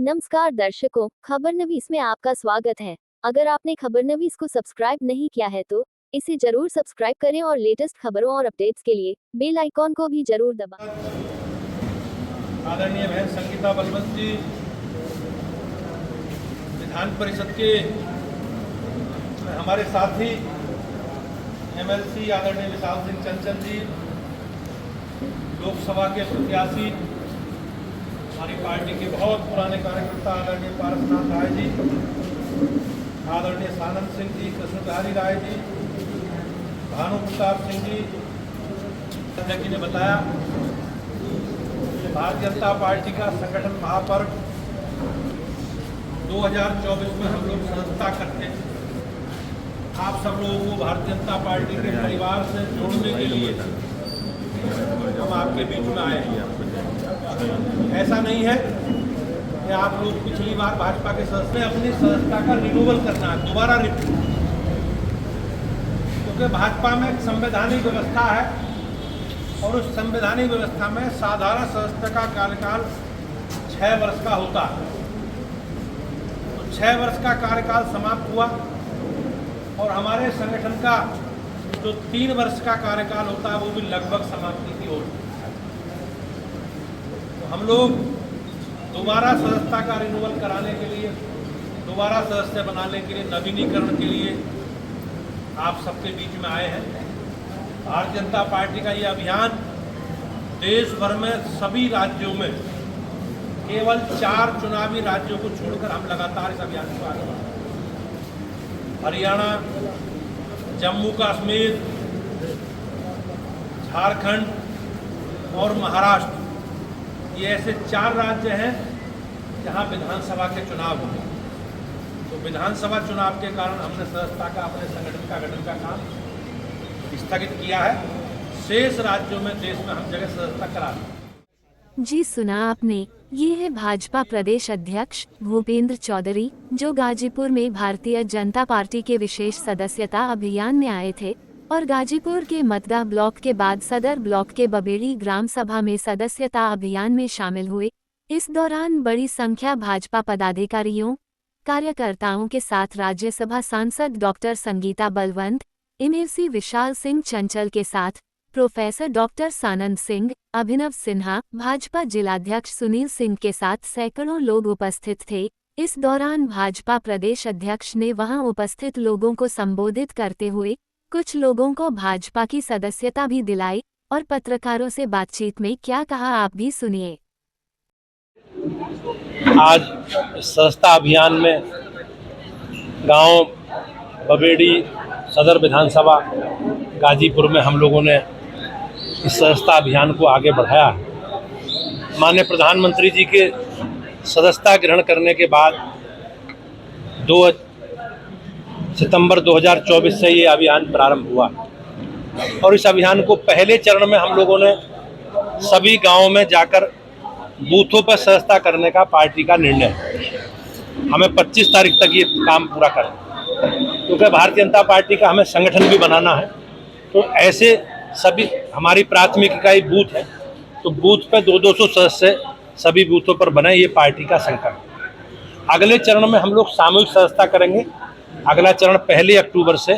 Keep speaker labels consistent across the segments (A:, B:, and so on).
A: नमस्कार दर्शकों, खबरनवीस में आपका स्वागत है। अगर आपने खबरनवीस को सब्सक्राइब नहीं किया है तो इसे जरूर सब्सक्राइब करें और लेटेस्ट खबरों और अपडेट्स के लिए बेल आइकॉन को भी जरूर दबाएं।
B: आदरणीय बहन संगीता बलवंत जी, विधान परिषद के हमारे साथी एमएलसी आदरणीय विशाल सिंह चंचल जी, लोकसभा के प्रत्याशी हमारी पार्टी के बहुत पुराने कार्यकर्ता आदरणीय पारसनाथ राय जी, आदरणीय सानंद सिंह जी, कृष्ण बिहारी राय जी, भानु प्रताप सिंह जी ने बताया कि भारतीय जनता पार्टी का संगठन महापर्व 2024 में हम लोग सदस्यता करते हैं। आप सब लोगों को भारतीय जनता पार्टी के परिवार से जोड़ने के लिए हम आपके बीच में आए हैं। ऐसा नहीं है कि आप लोग पिछली बार भाजपा के सदस्य अपनी सदस्यता का रिन्यूअल करना है, दोबारा रिन्यू, क्योंकि भाजपा में एक संवैधानिक व्यवस्था है और उस संवैधानिक व्यवस्था में साधारण सदस्यता का कार्यकाल 6 वर्ष का होता है। तो 6 वर्ष का कार्यकाल समाप्त हुआ और हमारे संगठन का जो 3 वर्ष का कार्यकाल होता है वो भी लगभग समाप्ति की ओर। तो हम लोग दोबारा सदस्यता का रिन्यूअल कराने के लिए, दोबारा सदस्य बनाने के लिए, नवीनीकरण के लिए आप सबके बीच में आए हैं। भारतीय जनता पार्टी का ये अभियान देश भर में सभी राज्यों में, केवल 4 चुनावी राज्यों को छोड़कर हम लगातार इस अभियान को आगे बढ़ा रहे हैं। हरियाणा, जम्मू कश्मीर, झारखंड और महाराष्ट्र, ये ऐसे 4 राज्य हैं जहां विधानसभा के चुनाव हुए। तो विधानसभा चुनाव के कारण हमने सदस्यता का, अपने संगठन का गठन का काम स्थगित किया है। शेष राज्यों में देश में हम जगह सदस्यता करा रहे हैं।
A: जी सुना आपने, ये है भाजपा प्रदेश अध्यक्ष भूपेंद्र चौधरी, जो गाजीपुर में भारतीय जनता पार्टी के विशेष सदस्यता अभियान में आए थे और गाजीपुर के मतदा ब्लॉक के बाद सदर ब्लॉक के बबेड़ी ग्राम सभा में सदस्यता अभियान में शामिल हुए। इस दौरान बड़ी संख्या भाजपा पदाधिकारियों, कार्यकर्ताओं के साथ राज्यसभा सांसद डॉक्टर संगीता बलवंत, एमएलसी विशाल सिंह चंचल के साथ प्रोफेसर डॉक्टर सानंद सिंह, अभिनव सिन्हा, भाजपा जिलाध्यक्ष सुनील सिंह के साथ सैकड़ों लोग उपस्थित थे। इस दौरान भाजपा प्रदेश अध्यक्ष ने वहां उपस्थित लोगों को संबोधित करते हुए कुछ लोगों को भाजपा की सदस्यता भी दिलाई और पत्रकारों से बातचीत में क्या कहा, आप भी सुनिए।
B: आज सदस्यता अभियान में गांव बबेड़ी, सदर विधानसभा गाजीपुर में हम लोगों ने इस सदस्यता अभियान को आगे बढ़ाया है। माननीय प्रधानमंत्री जी के सदस्यता ग्रहण करने के बाद 2 सितंबर 2024 से ये अभियान प्रारंभ हुआ और इस अभियान को पहले चरण में हम लोगों ने सभी गांवों में जाकर बूथों पर सदस्यता करने का पार्टी का निर्णय है। हमें 25 तारीख तक ये काम पूरा करना, क्योंकि भारतीय जनता पार्टी का हमें संगठन भी बनाना है। तो ऐसे सभी हमारी प्राथमिक इकाई बूथ है, तो बूथ पे 200 सदस्य सभी बूथों पर बने, ये पार्टी का संकल्प। अगले चरण में हम लोग सामूहिक सदस्यता करेंगे। अगला चरण 1 अक्टूबर से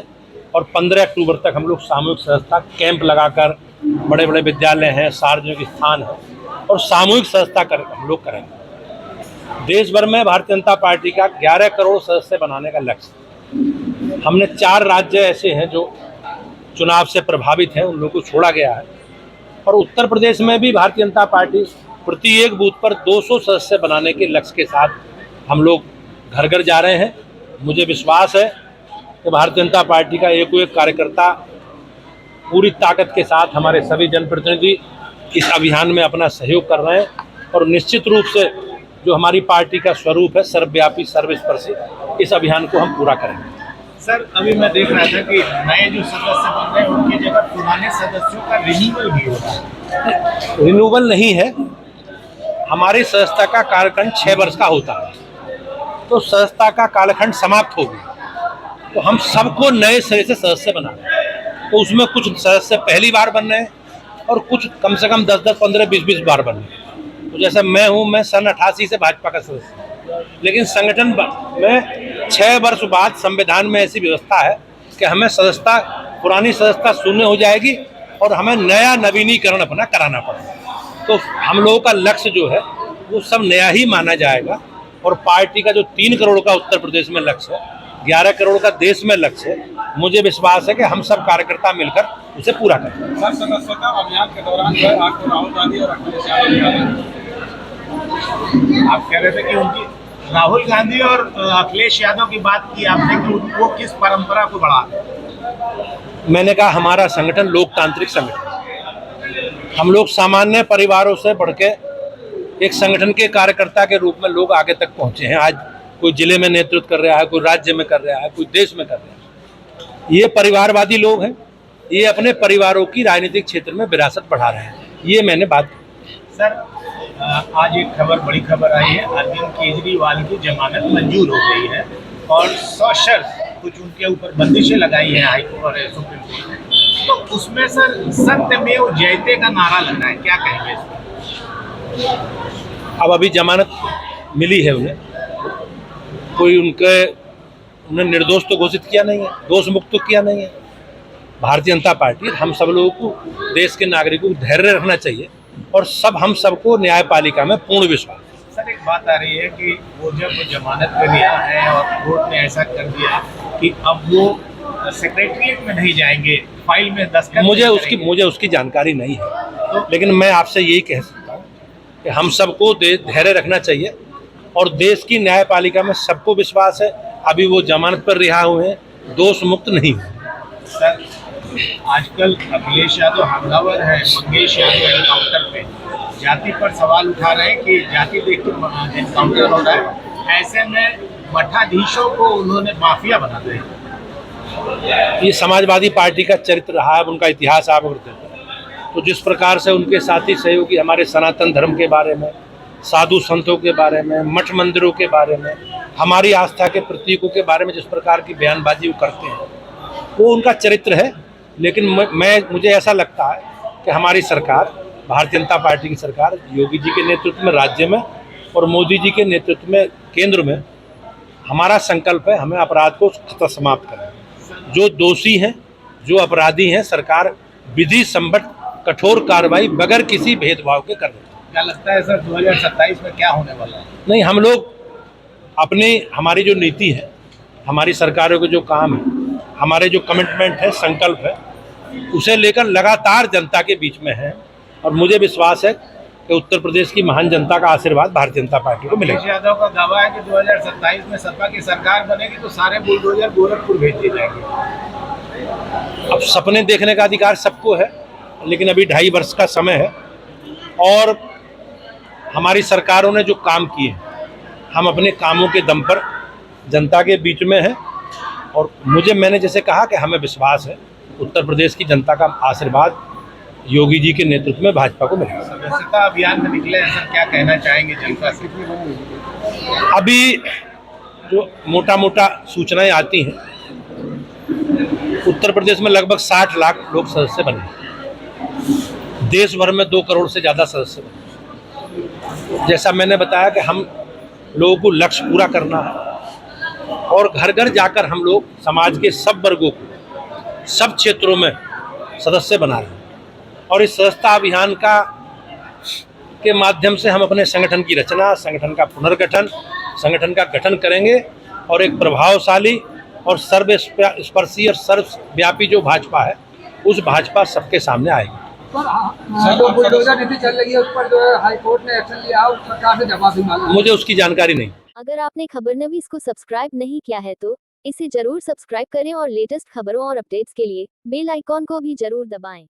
B: और 15 अक्टूबर तक हम लोग सामूहिक सदस्यता कैंप लगाकर, बड़े बड़े विद्यालय हैं, सार्वजनिक स्थान है, और सामूहिक सदस्यता कर हम लोग करेंगे। देश भर में भारतीय जनता पार्टी का 11 करोड़ सदस्य बनाने का लक्ष्य। हमने 4 राज्य ऐसे हैं जो चुनाव से प्रभावित हैं, उन लोगों को छोड़ा गया है। और उत्तर प्रदेश में भी भारतीय जनता पार्टी प्रत्येक बूथ पर 200 सदस्य बनाने के लक्ष्य के साथ हम लोग घर घर जा रहे हैं। मुझे विश्वास है कि भारतीय जनता पार्टी का एक कार्यकर्ता पूरी ताकत के साथ, हमारे सभी जनप्रतिनिधि इस अभियान में अपना सहयोग कर रहे हैं और निश्चित रूप से जो हमारी पार्टी का स्वरूप है सर्वव्यापी, सर्वस्पर्शी, इस अभियान को हम पूरा करेंगे।
C: सर, अभी मैं देख रहा था कि नए जो सदस्य बन रहे हैं उनकी जगह पुराने सदस्यों का रिन्यूअल भी हो रहा है।
B: रिन्यूअल नहीं है, हमारी सदस्यता का कालखंड 6 वर्ष का होता है, तो सदस्यता का कालखंड समाप्त हो गया, तो हम सबको नए सिरे से सदस्य बना रहे हैं। तो उसमें कुछ सदस्य पहली बार बन रहे हैं और कुछ कम से कम 10-10, 15-20 बार बन रहे हैं। तो जैसे मैं हूँ, मैं सन 88 से भाजपा का सदस्य हूँ, लेकिन संगठन में 6 वर्ष बाद संविधान में ऐसी व्यवस्था है कि हमें सदस्यता, पुरानी सदस्यता शून्य हो जाएगी और हमें नया नवीनीकरण अपना कराना पड़ेगा। तो हम लोगों का लक्ष्य जो है वो सब नया ही माना जाएगा और पार्टी का जो 3 करोड़ का उत्तर प्रदेश में लक्ष्य है, 11 करोड़ का देश में लक्ष्य है, मुझे विश्वास है कि हम सब कार्यकर्ता मिलकर उसे पूरा करेंगे।
D: सर, सदस्यता अभियान के दौरान जो है आपको राहुल गांधी और अखिलेश यादव,
C: आप कह रहे थे कि उनकी राहुल गांधी और अखिलेश यादव की बात की आपने कि वो किस परंपरा को बढ़ा रहे हैं?
B: मैंने कहा हमारा संगठन लोकतांत्रिक संगठन, हम लोग सामान्य परिवारों से बढ़ के एक संगठन के कार्यकर्ता के रूप में लोग आगे तक पहुंचे हैं। आज कोई जिले में नेतृत्व कर रहा है, कोई राज्य में कर रहा है, कोई देश में कर रहा है। ये परिवारवादी लोग हैं, ये अपने परिवारों की राजनीतिक क्षेत्र में विरासत बढ़ा रहे हैं। ये मैंने बात की।
C: सर, आज एक खबर, बड़ी खबर आई है, अरविंद केजरीवाल की जमानत मंजूर हो गई है और सशर्त कुछ उनके ऊपर बंदिशें लगाई है हाईकोर्ट और सुप्रीम कोर्ट ने। तो उसमें सर सत्यमेव जयते का नारा लग रहा है, क्या कहेंगे इसमें?
B: अब अभी जमानत मिली है उन्हें, कोई उन्हें निर्दोष तो घोषित किया नहीं है, दोष मुक्त तो किया नहीं है। भारतीय जनता पार्टी, हम सब लोगों को, देश के नागरिकों को धैर्य रखना चाहिए और हम सबको न्यायपालिका में पूर्ण विश्वास है।
C: सर, एक बात आ रही है कि वो जब जमानत पे लिया है और कोर्ट ने ऐसा कर दिया कि अब वो सेक्रेटरीट में नहीं जाएंगे, फाइल में दस्तखत
B: मुझे उसकी जानकारी नहीं है, लेकिन मैं आपसे यही कह सकता हूँ कि हम सबको धैर्य रखना चाहिए और देश की न्यायपालिका में सबको विश्वास है। अभी वो जमानत पर रिहा हुए हैं, दोष मुक्त नहीं हुए।
C: सर, आजकल अखिलेश यादव हमलावर है, मंगेश यादव एनकाउंटर पे जाति पर सवाल उठा रहे हैं कि जाति देख के एनकाउंटर हो रहा है, ऐसे में मठाधीशों को उन्होंने माफिया बना दिया।
B: ये समाजवादी पार्टी का चरित्र रहा है, उनका इतिहास आप अगर तो जिस प्रकार से उनके साथी सहयोगी हमारे सनातन धर्म के बारे में, साधु संतों के बारे में, मठ मंदिरों के बारे में, हमारी आस्था के प्रतीकों के बारे में जिस प्रकार की बयानबाजी वो करते हैं, वो उनका चरित्र है। लेकिन मुझे ऐसा लगता है कि हमारी सरकार, भारतीय जनता पार्टी की सरकार, योगी जी के नेतृत्व में राज्य में और मोदी जी के नेतृत्व में केंद्र में, हमारा संकल्प है हमें अपराध को समाप्त करना। जो दोषी हैं, जो अपराधी हैं, सरकार विधि सम्मत कठोर कार्रवाई बगैर किसी भेदभाव के कर रही है।
C: क्या लगता है सर 2027 में क्या होने वाला है?
B: नहीं, हम लोग हमारी जो नीति है, हमारी सरकारों के जो काम है, हमारे जो कमिटमेंट है, संकल्प है, उसे लेकर लगातार जनता के बीच में है और मुझे विश्वास है कि उत्तर प्रदेश की महान जनता का आशीर्वाद भारतीय जनता पार्टी को मिलेगा।
C: अखिलेश यादव का दावा है कि 2027 में सपा की सरकार बनेगी तो सारे बुलडोजर गोरखपुर भेज दिए जाएंगे।
B: अब सपने देखने का अधिकार सबको है, लेकिन अभी 2.5 वर्ष का समय है और हमारी सरकारों ने जो काम किए, हम अपने कामों के दम पर जनता के बीच में हैं और मैंने जैसे कहा कि हमें विश्वास है उत्तर प्रदेश की जनता का आशीर्वाद योगी जी के नेतृत्व में भाजपा को मिलेगा।
C: सदस्यता अभियान में निकले हैं सर, क्या कहना चाहेंगे जनता से?
B: अभी जो मोटा सूचनाएं आती हैं, उत्तर प्रदेश में लगभग 60 लाख लोग सदस्य बने, देश भर में 2 करोड़ से ज़्यादा सदस्य बने। जैसा मैंने बताया कि हम लोगों को लक्ष्य पूरा करना है और घर घर जाकर हम लोग समाज के सब वर्गों को, सब क्षेत्रों में सदस्य बना रहे हैं और इस सदस्यता अभियान के माध्यम से हम अपने संगठन की रचना, संगठन का पुनर्गठन, संगठन का गठन करेंगे और एक प्रभावशाली और सर्वस्पर्शी और सर्वव्यापी जो भाजपा है, उस भाजपा सबके सामने आएगी।
D: जो बुलडोजर नीति चल रही है उस पर जो है हाईकोर्ट ने एक्शन लिया, उस सरकार से जवाब भी मांगा।
B: मुझे उसकी जानकारी नहीं।
E: अगर आपने खबरनवीस को सब्सक्राइब नहीं किया है तो इसे जरूर सब्सक्राइब करें और लेटेस्ट खबरों और अपडेट्स के लिए बेल आइकॉन को भी जरूर दबाएं।